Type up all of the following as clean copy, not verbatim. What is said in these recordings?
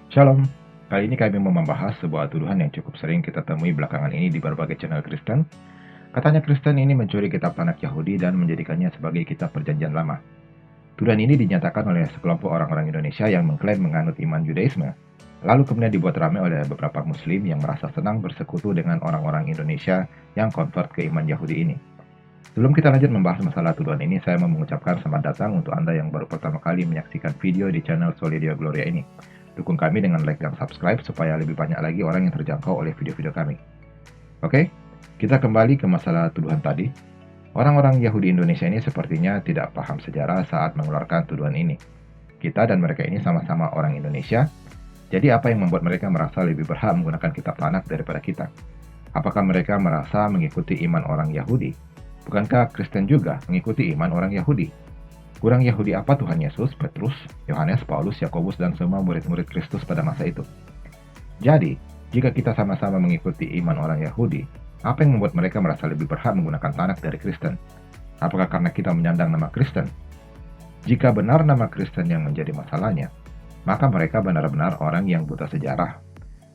Shalom, kali ini kami mau membahas sebuah tuduhan yang cukup sering kita temui belakangan ini di berbagai channel Kristen. Katanya Kristen ini mencuri kitab Tanakh Yahudi dan menjadikannya sebagai kitab perjanjian lama. Tuduhan ini dinyatakan oleh sekelompok orang-orang Indonesia yang mengklaim menganut iman Yudaisme. Lalu kemudian dibuat ramai oleh beberapa muslim yang merasa senang bersekutu dengan orang-orang Indonesia yang convert ke iman Yahudi ini. Sebelum kita lanjut membahas masalah tuduhan ini, saya mau mengucapkan selamat datang untuk Anda yang baru pertama kali menyaksikan video di channel Solidia Gloria ini. Dukung kami dengan like dan subscribe supaya lebih banyak lagi orang yang terjangkau oleh video-video kami. Oke, kita kembali ke masalah tuduhan tadi. Orang-orang Yahudi Indonesia ini sepertinya tidak paham sejarah saat mengeluarkan tuduhan ini. Kita dan mereka ini sama-sama orang Indonesia, jadi apa yang membuat mereka merasa lebih berhak menggunakan kitab Tanakh daripada kita? Apakah mereka merasa mengikuti iman orang Yahudi? Bukankah Kristen juga mengikuti iman orang Yahudi? Kurang Yahudi apa Tuhan Yesus, Petrus, Yohanes, Paulus, Yakobus, dan semua murid-murid Kristus pada masa itu? Jadi, jika kita sama-sama mengikuti iman orang Yahudi, apa yang membuat mereka merasa lebih berhak menggunakan Tanakh dari Kristen? Apakah karena kita menyandang nama Kristen? Jika benar nama Kristen yang menjadi masalahnya, maka mereka benar-benar orang yang buta sejarah.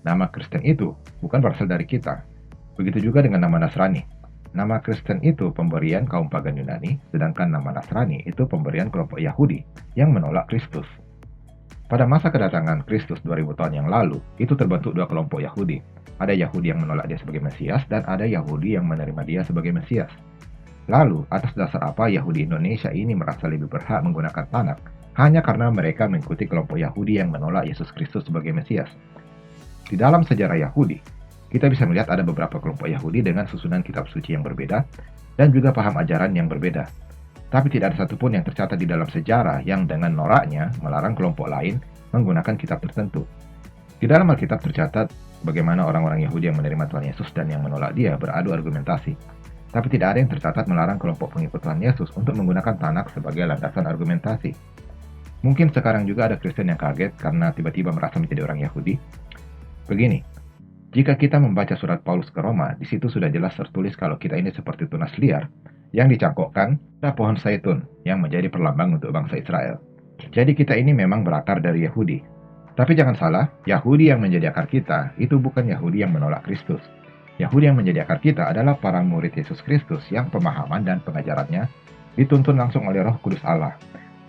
Nama Kristen itu bukan berasal dari kita. Begitu juga dengan nama Nasrani. Nama Kristen itu pemberian kaum pagan Yunani, sedangkan nama Nasrani itu pemberian kelompok Yahudi yang menolak Kristus. Pada masa kedatangan Kristus 2000 tahun yang lalu, itu terbentuk dua kelompok Yahudi. Ada Yahudi yang menolak dia sebagai Mesias, dan ada Yahudi yang menerima dia sebagai Mesias. Lalu, atas dasar apa Yahudi Indonesia ini merasa lebih berhak menggunakan Tanakh? Hanya karena mereka mengikuti kelompok Yahudi yang menolak Yesus Kristus sebagai Mesias. Di dalam sejarah Yahudi, kita bisa melihat ada beberapa kelompok Yahudi dengan susunan kitab suci yang berbeda dan juga paham ajaran yang berbeda. Tapi tidak ada satupun yang tercatat di dalam sejarah yang dengan noraknya melarang kelompok lain menggunakan kitab tertentu. Di dalam Alkitab tercatat bagaimana orang-orang Yahudi yang menerima Tuhan Yesus dan yang menolak dia beradu argumentasi. Tapi tidak ada yang tercatat melarang kelompok pengikut Tuhan Yesus untuk menggunakan Tanakh sebagai landasan argumentasi. Mungkin sekarang juga ada Kristen yang kaget karena tiba-tiba merasa menjadi orang Yahudi. Begini, jika kita membaca surat Paulus ke Roma, di situ sudah jelas tertulis kalau kita ini seperti tunas liar yang dicangkokkan pada pohon zaitun yang menjadi perlambang untuk bangsa Israel. Jadi kita ini memang berakar dari Yahudi. Tapi jangan salah, Yahudi yang menjadi akar kita itu bukan Yahudi yang menolak Kristus. Yahudi yang menjadi akar kita adalah para murid Yesus Kristus yang pemahaman dan pengajarannya dituntun langsung oleh Roh Kudus Allah,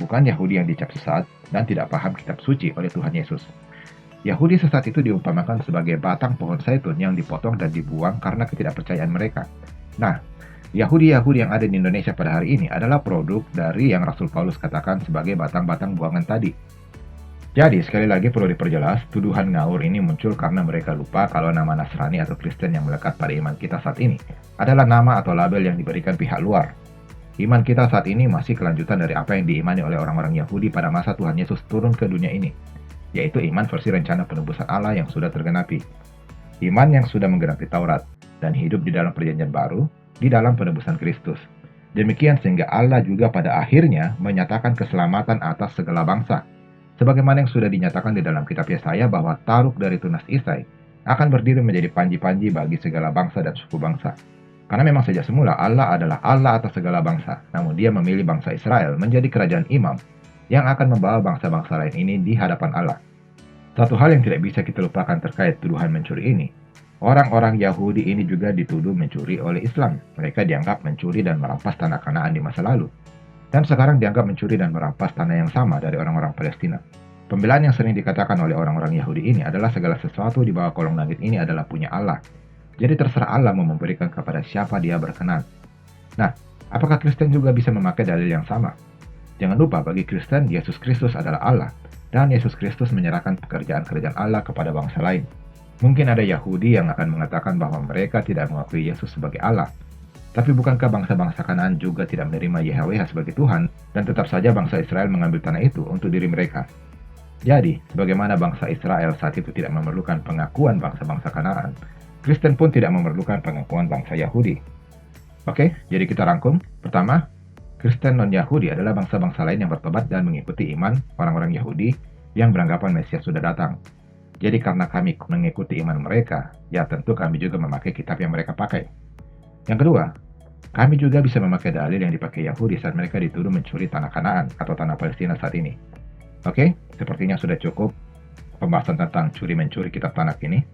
bukan Yahudi yang dicap sesat dan tidak paham kitab suci oleh Tuhan Yesus. Yahudi sesat itu diumpamakan sebagai batang pohon zaitun yang dipotong dan dibuang karena ketidakpercayaan mereka. Nah, Yahudi-Yahudi yang ada di Indonesia pada hari ini adalah produk dari yang Rasul Paulus katakan sebagai batang-batang buangan tadi. Jadi, sekali lagi perlu diperjelas, tuduhan ngawur ini muncul karena mereka lupa kalau nama Nasrani atau Kristen yang melekat pada iman kita saat ini adalah nama atau label yang diberikan pihak luar. Iman kita saat ini masih kelanjutan dari apa yang diimani oleh orang-orang Yahudi pada masa Tuhan Yesus turun ke dunia ini, yaitu iman versi rencana penebusan Allah yang sudah tergenapi. Iman yang sudah menggenapi Taurat, dan hidup di dalam perjanjian baru, di dalam penebusan Kristus. Demikian sehingga Allah juga pada akhirnya menyatakan keselamatan atas segala bangsa. Sebagaimana yang sudah dinyatakan di dalam kitab Yesaya bahwa Taruk dari tunas Isai akan berdiri menjadi panji-panji bagi segala bangsa dan suku bangsa. Karena memang sejak semula Allah adalah Allah atas segala bangsa, namun dia memilih bangsa Israel menjadi kerajaan imam yang akan membawa bangsa-bangsa lain ini di hadapan Allah. Satu hal yang tidak bisa kita lupakan terkait tuduhan mencuri ini, orang-orang Yahudi ini juga dituduh mencuri oleh Islam. Mereka dianggap mencuri dan merampas tanah Kanaan di masa lalu, dan sekarang dianggap mencuri dan merampas tanah yang sama dari orang-orang Palestina. Pembelaan yang sering dikatakan oleh orang-orang Yahudi ini adalah segala sesuatu di bawah kolong langit ini adalah punya Allah. Jadi terserah Allah mau memberikan kepada siapa dia berkenan. Nah, apakah Kristen juga bisa memakai dalil yang sama? Jangan lupa, bagi Kristen, Yesus Kristus adalah Allah, dan Yesus Kristus menyerahkan pekerjaan kerajaan Allah kepada bangsa lain. Mungkin ada Yahudi yang akan mengatakan bahwa mereka tidak mengakui Yesus sebagai Allah. Tapi bukankah bangsa-bangsa Kanaan juga tidak menerima YHWH sebagai Tuhan, dan tetap saja bangsa Israel mengambil tanah itu untuk diri mereka? Jadi, sebagaimana bangsa Israel saat itu tidak memerlukan pengakuan bangsa-bangsa Kanaan, Kristen pun tidak memerlukan pengakuan bangsa Yahudi. Oke, jadi kita rangkum. Pertama, Kristen non-Yahudi adalah bangsa-bangsa lain yang bertobat dan mengikuti iman orang-orang Yahudi yang beranggapan Mesias sudah datang. Jadi karena kami mengikuti iman mereka, ya tentu kami juga memakai kitab yang mereka pakai. Yang kedua, kami juga bisa memakai dalil yang dipakai Yahudi saat mereka dituduh mencuri tanah Kanaan atau tanah Palestina saat ini. Oke, sepertinya sudah cukup pembahasan tentang curi-mencuri kitab Tanak ini.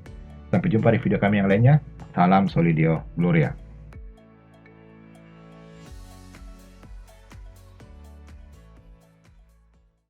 Sampai jumpa di video kami yang lainnya. Salam Solidio Gloria.